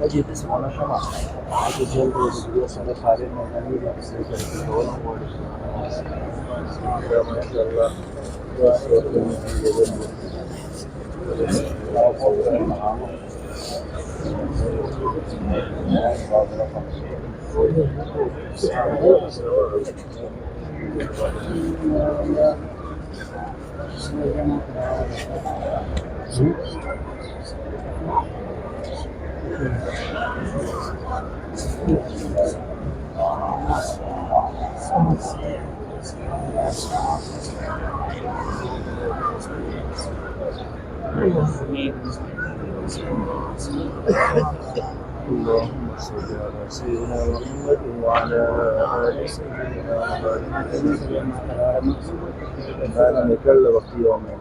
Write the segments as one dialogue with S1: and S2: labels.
S1: مجلس منظمة عدد جلد وبدو صرف علينا ونميل بسيطة الدول ما شاء الله اللهم صل على سيدنا محمد وعلى آل سيدنا محمد ما لم يكلف في يومين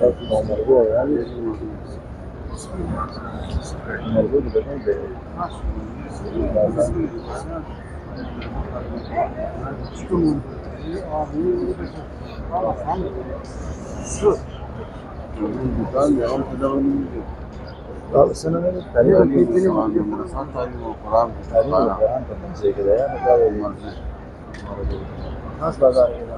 S1: الموضوع يعني موجود بس انا تقريبا زي كده يعني ناس بازار كده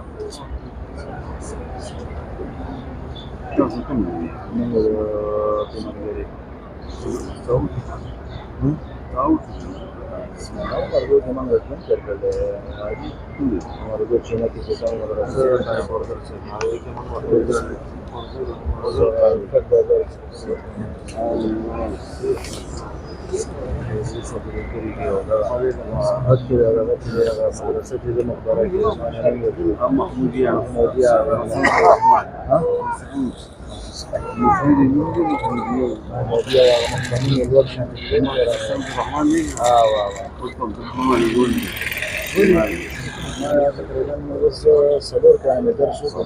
S1: صدور كان يدرسوا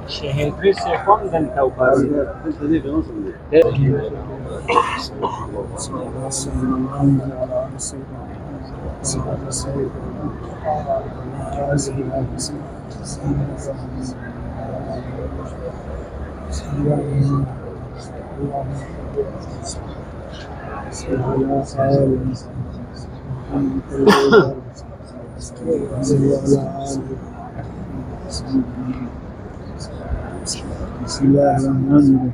S2: شهر 3 seconden Caucaso.
S1: بسم الله الرحمن الرحيم.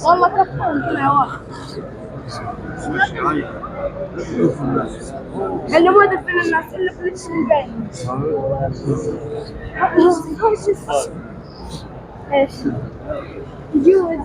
S3: والله كفون اللي مو دفن الناس الا في البيت. ايش؟ جود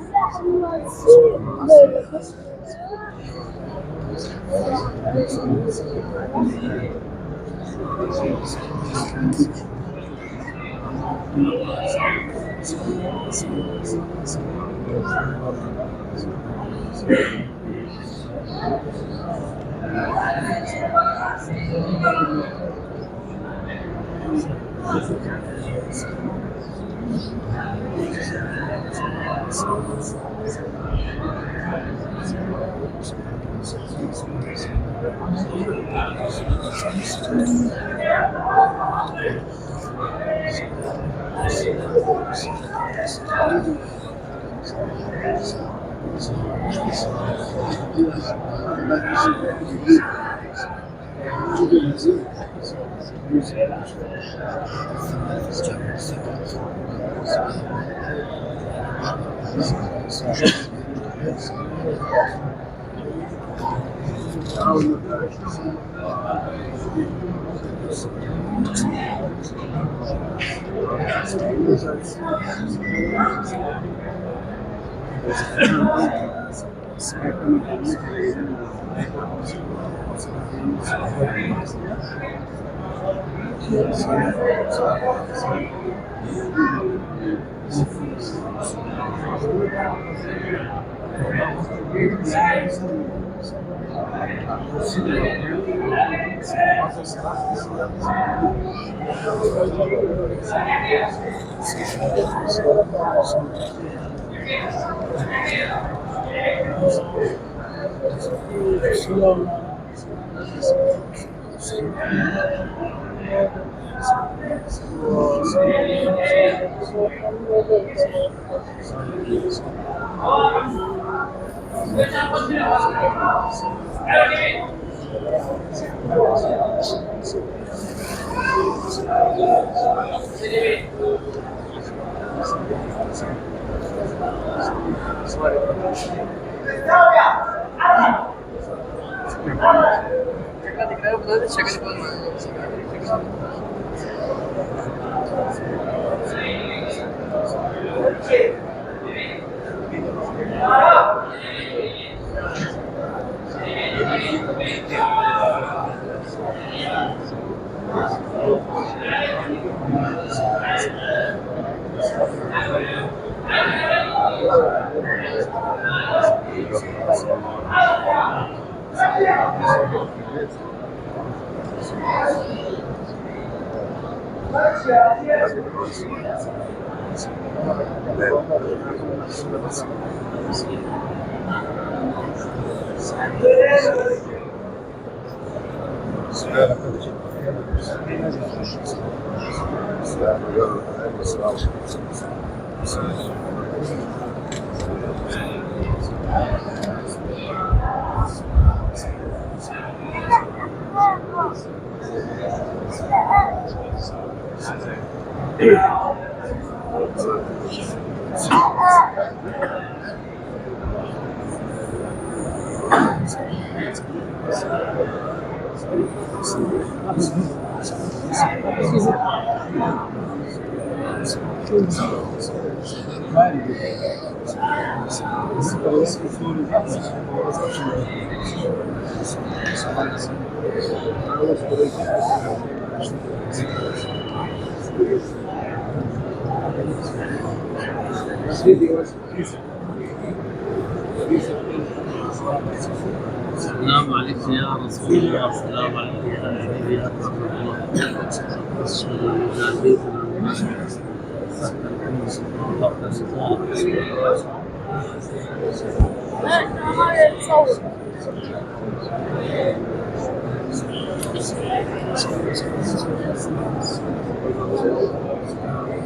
S4: السلام عليك يا رسول الله، السلام عليك يا حبيبي أكرم الله.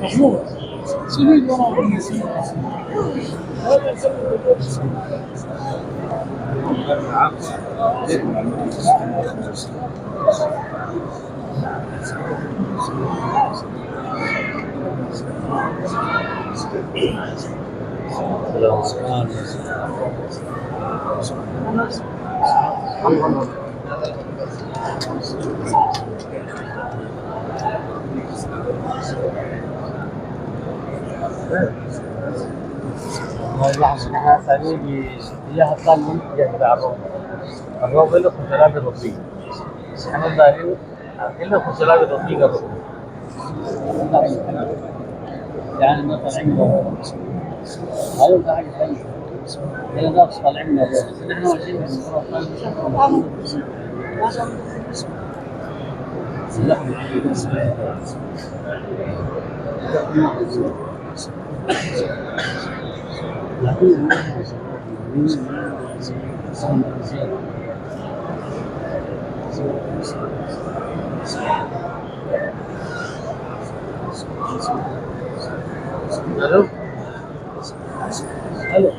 S5: محمود سيدي وراء
S1: اللحظة احنا ثانية باتجاه الثاني اتجاه الروضة. الروضة له خشلات الرصيف. احنا دايرين له خشلات الرصيف الروضة. يعني ما طالعين من هذا ده حاجة ثانية. هنا ده طالعين من الروضة. احنا ماشيين من الروضة. الو الو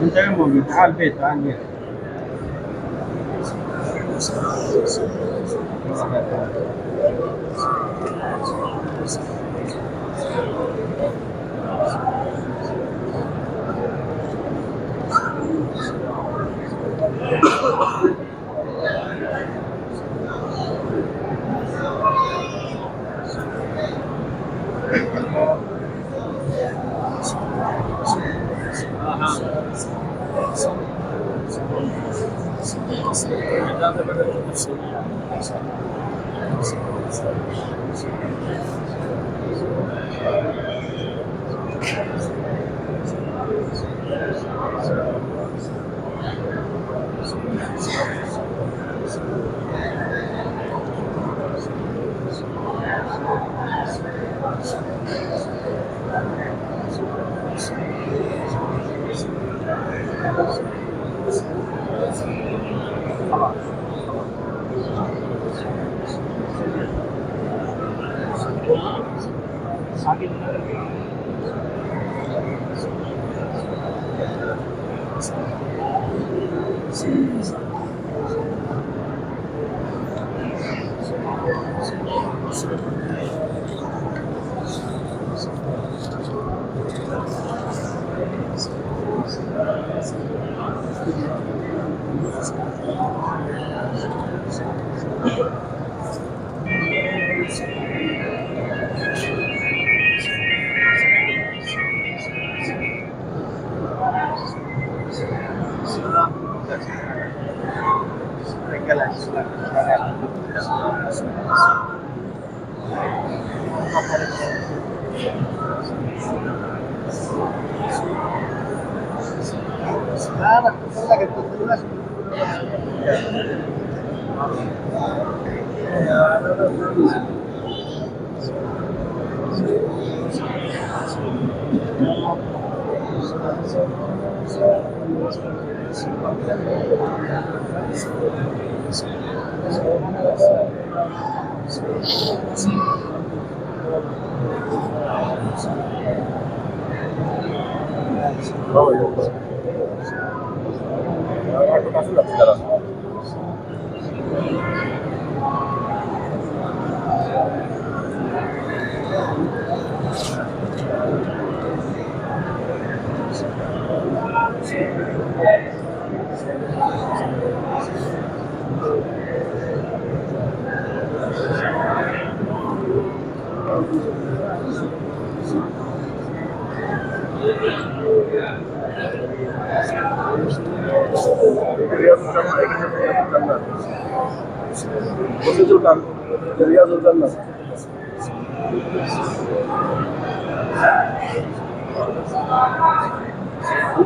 S2: انت يا مؤمن تعال البيت تعال البيت.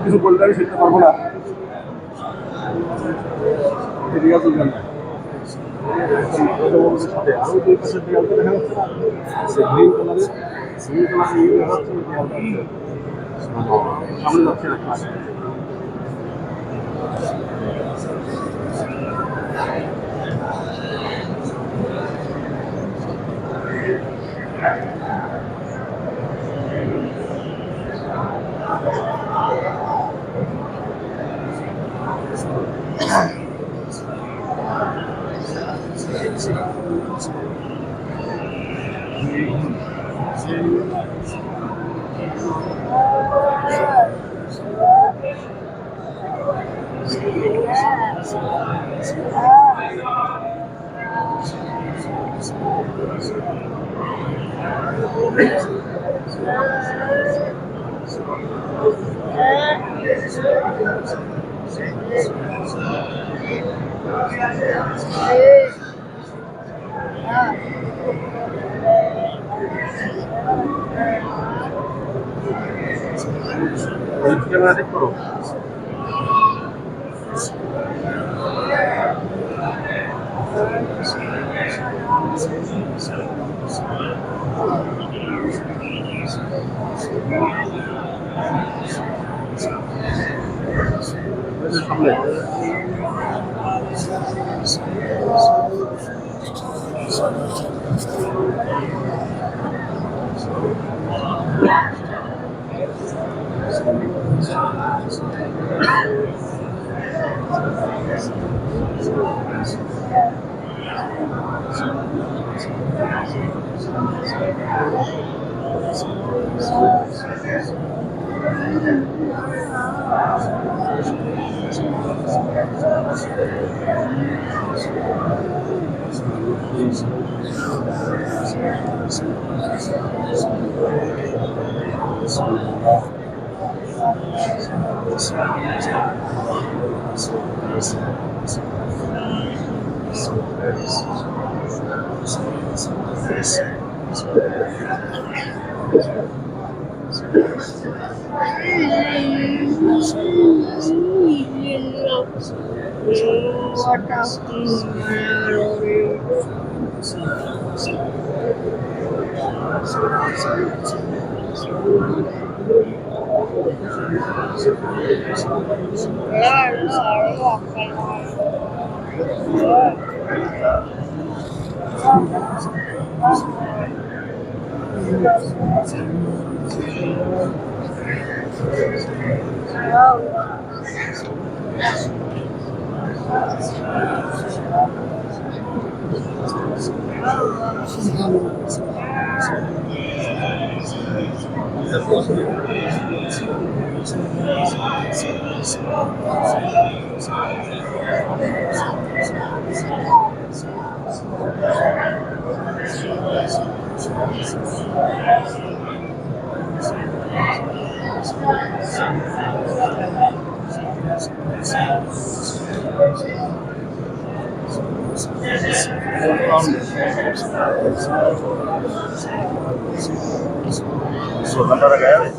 S6: কিছু বললে আমি শিখতে পারবো না। রিয়াজুল জান্নাত আরো দুই পাশে দেয়ালটা দেখা যাচ্ছে না, গ্রিন কালারের সামনে যাচ্ছে না ক্লাস।
S1: ক্যামেরা ঠিক করো। সামনে ঘন্টা গায়ে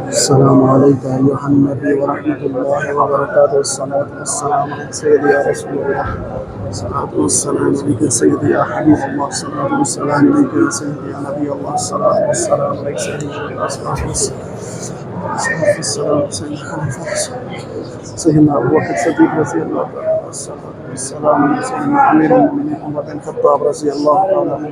S6: السلام عليك أيها النبي ورحمة الله وبركاته. الصلاة والسلام عليك سيدي يا رسول الله. الصلاة والسلام عليك سيدي يا حبيب الله. الصلاة والسلام عليك يا سيدي يا نبي الله. الصلاة والسلام عليك سيدي الصلاة والسلام سيدنا أبو بكر الصديق رضي الله تعالى. الصلاة والسلام على سيدنا أمير المؤمنين عمر بن الخطاب رضي الله تعالى عنه.